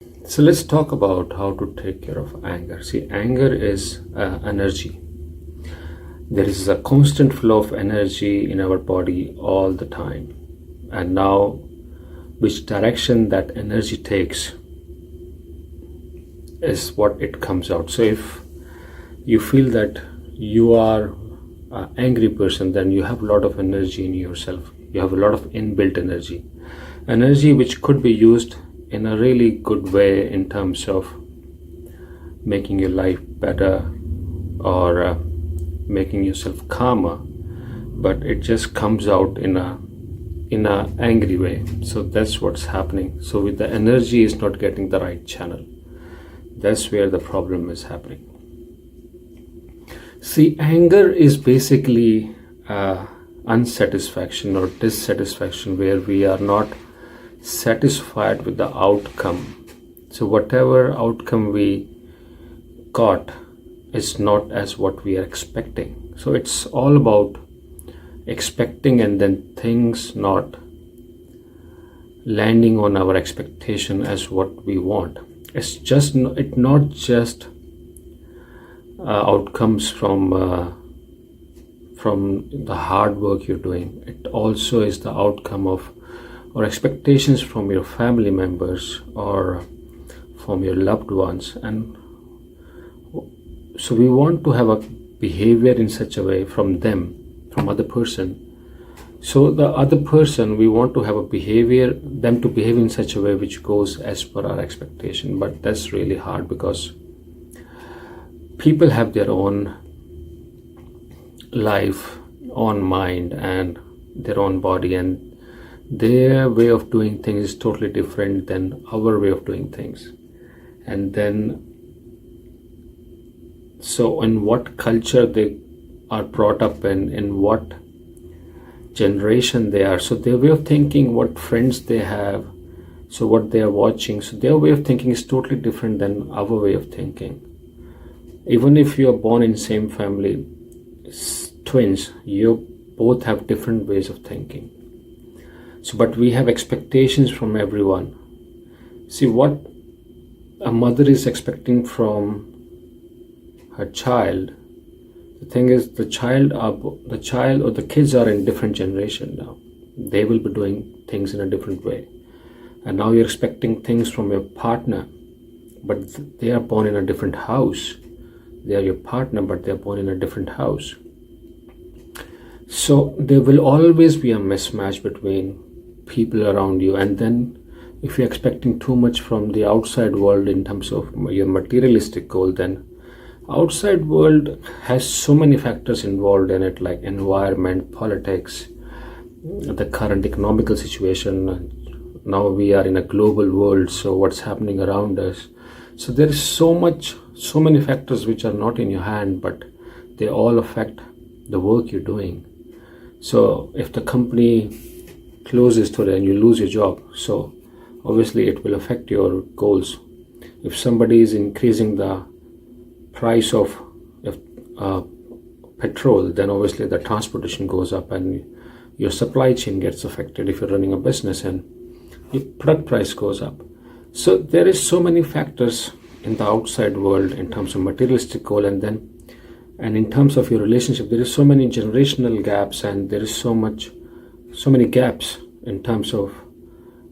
So let's talk about how to take care of anger. See, anger is energy. There is a constant flow of energy in our body all the time. And now, which direction that energy takes is what it comes out. So if you feel that you are an angry person, then you have a lot of energy in yourself. You have a lot of inbuilt energy which could be used in a really good way in terms of making your life better or making yourself calmer, but it just comes out in a angry way. So that's what's happening. So with the energy is not getting the right channel. That's where the problem is happening. See, anger is basically unsatisfaction or dissatisfaction where we are not satisfied with the outcome. So whatever outcome we got is not as what we are expecting. So it's all about expecting and then things not landing on our expectation as what we want. It's not just outcomes from the hard work you're doing. It also is the outcome of or expectations from your family members or from your loved ones. And so we want to have a behavior in such a way from other person. So the other person, we want to have them to behave in such a way which goes as per our expectation. But that's really hard because people have their own life, own mind, and their own body, and their way of doing things is totally different than our way of doing things. And then, so in what culture they are brought up in what generation they are, so their way of thinking, what friends they have, so what they are watching, so their way of thinking is totally different than our way of thinking. Even if you are born in same family, twins, you both have different ways of thinking. So, but we have expectations from everyone. See, what a mother is expecting from her child, the thing is the child or the kids are in different generation now. They will be doing things in a different way. And now you're expecting things from your partner, but they are born in a different house. They are your partner, but they're born in a different house. So there will always be a mismatch between people around you. And then if you're expecting too much from the outside world in terms of your materialistic goal, then outside world has so many factors involved in it, like environment, politics, the current economical situation. Now we are in a global world, so what's happening around us. So there is so many factors which are not in your hand, but they all affect the work you're doing. So if the company closes today and you lose your job, so obviously it will affect your goals. If somebody is increasing the price of petrol, then obviously the transportation goes up and your supply chain gets affected if you're running a business, and your product price goes up. So there is so many factors in the outside world in terms of materialistic goal, and in terms of your relationship, there is so many generational gaps, and there is so many gaps in terms of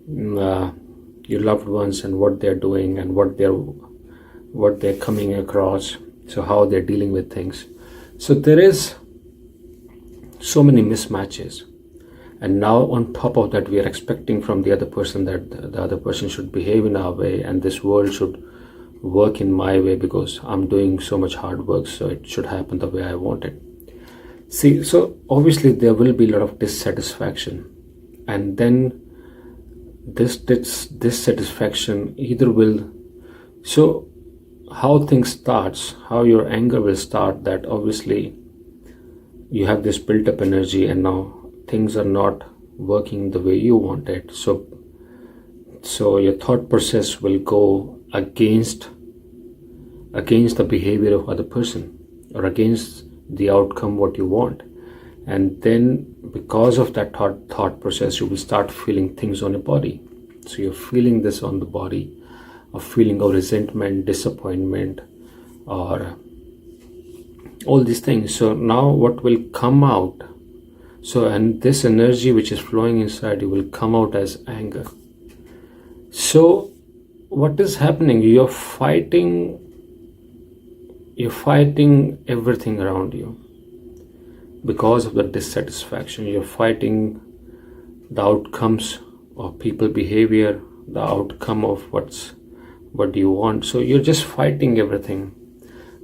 your loved ones and what they're doing and what they're coming across, so how they're dealing with things. So there is so many mismatches, and now on top of that we are expecting from the other person that the other person should behave in our way, and this world should work in my way because I'm doing so much hard work, so it should happen the way I want it. See, so obviously there will be a lot of dissatisfaction, and then this dissatisfaction either will, so how things starts, how your anger will start, that obviously you have this built up energy and now things are not working the way you want it. So your thought process will go against the behavior of other person or against the outcome what you want. And then because of that thought process, you will start feeling things on your body. So you're feeling this on the body a feeling of resentment, disappointment, or all these things. So now what will come out, and this energy which is flowing inside you will come out as anger. So what is happening? You're fighting everything around you because of the dissatisfaction. You're fighting the outcomes of people behavior, the outcome of what you want. So you're just fighting everything.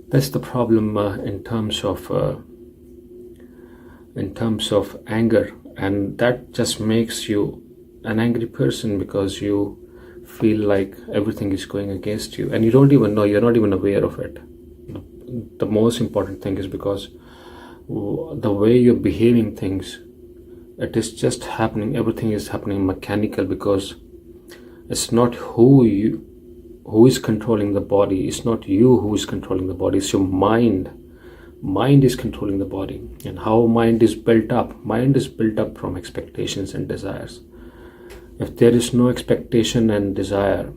That's the problem in terms of anger, and that just makes you an angry person because you feel like everything is going against you and you don't even know, you're not even aware of it. The most important thing is because the way you're behaving things, it is just happening, everything is happening mechanical, because it's not who is controlling the body. It's not you who is controlling the body, it's your mind. Mind is controlling the body. And how mind is built up from expectations and desires. If there is no expectation and desire,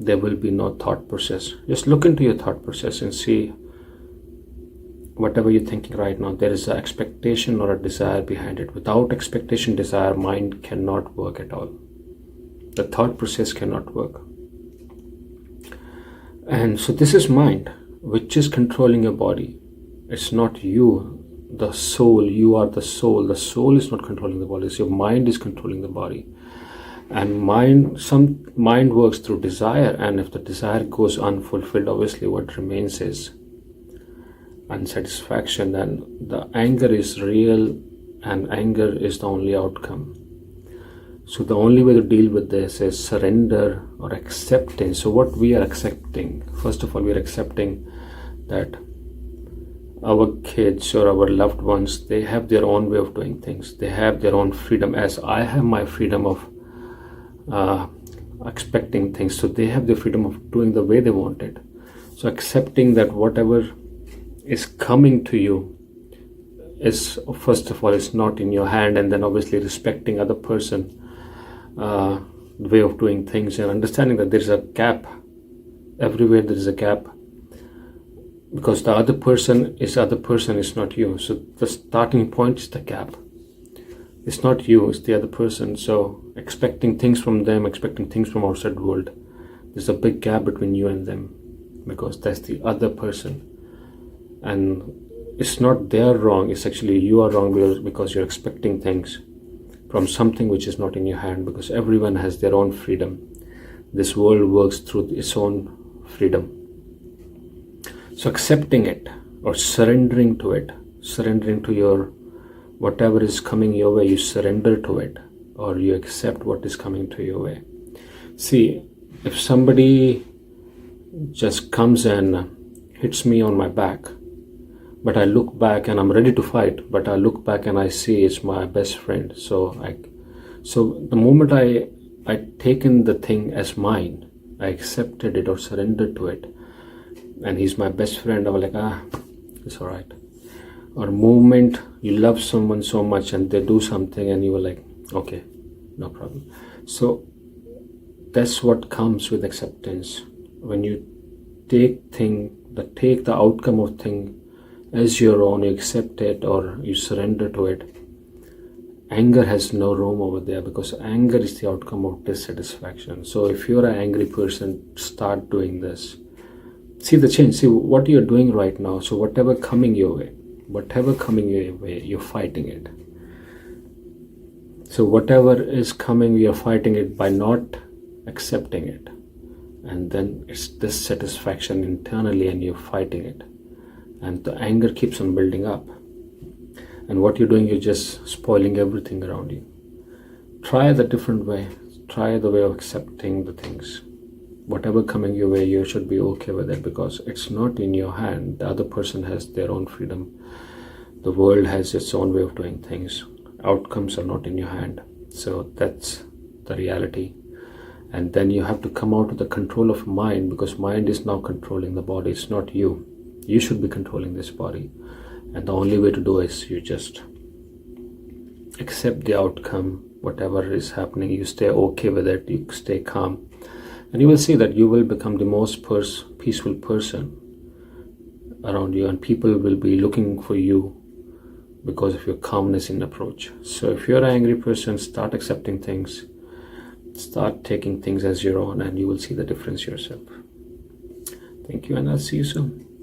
there will be no thought process. Just look into your thought process and see whatever you're thinking right now, there is an expectation or a desire behind it. Without expectation, desire, mind cannot work at all. The thought process cannot work. And so this is mind, which is controlling your body. It's not you, the soul. You are the soul. The soul is not controlling the body. It's your mind is controlling the body. And mind works through desire. And if the desire goes unfulfilled, obviously what remains is unsatisfaction. Then the anger is real, and anger is the only outcome. So the only way to deal with this is surrender or acceptance. So what we are accepting, first of all, we are accepting that our kids or our loved ones, they have their own way of doing things. They have their own freedom, as I have my freedom of expecting things. So they have the freedom of doing the way they want it. So accepting that whatever is coming to you is, first of all, it's not in your hand, and then obviously respecting other person way of doing things, and understanding that there is a gap everywhere. There is a gap because the other person is not you. So the starting point is the gap. It's not you, it's the other person. So expecting things from them, expecting things from outside world, there's a big gap between you and them, because that's the other person. And it's not their wrong, it's actually you are wrong because you're expecting things from something which is not in your hand, because everyone has their own freedom. This world works through its own freedom. So accepting it or surrendering to it, surrendering to your whatever is coming your way, you surrender to it, or you accept what is coming to your way. See, if somebody just comes and hits me on my back, but I look back and I'm ready to fight, but I look back and I see it's my best friend. So the moment I taken the thing as mine, I accepted it or surrendered to it, and he's my best friend, I was like, it's all right. Or moment you love someone so much and they do something and you were like, okay, no problem. So that's what comes with acceptance. When you take the outcome of thing as your own, you accept it or you surrender to it, anger has no room over there, because anger is the outcome of dissatisfaction. So if you're an angry person, start doing this. See the change. See what you're doing right now. So whatever coming your way, you're fighting it. So whatever is coming, you're fighting it by not accepting it. And then it's dissatisfaction internally and you're fighting it. And the anger keeps on building up. And what you're doing, you're just spoiling everything around you. Try the different way. Try the way of accepting the things. Whatever coming your way, you should be okay with it, because it's not in your hand. The other person has their own freedom. The world has its own way of doing things. Outcomes are not in your hand. So that's the reality. And then you have to come out of the control of mind, because mind is now controlling the body. It's not you. You should be controlling this body. And the only way to do is you just accept the outcome, whatever is happening. You stay okay with it. You stay calm. And you will see that you will become the most peaceful person around you, and people will be looking for you because of your calmness in approach. So if you're an angry person, start accepting things, start taking things as your own, and you will see the difference yourself. Thank you, and I'll see you soon.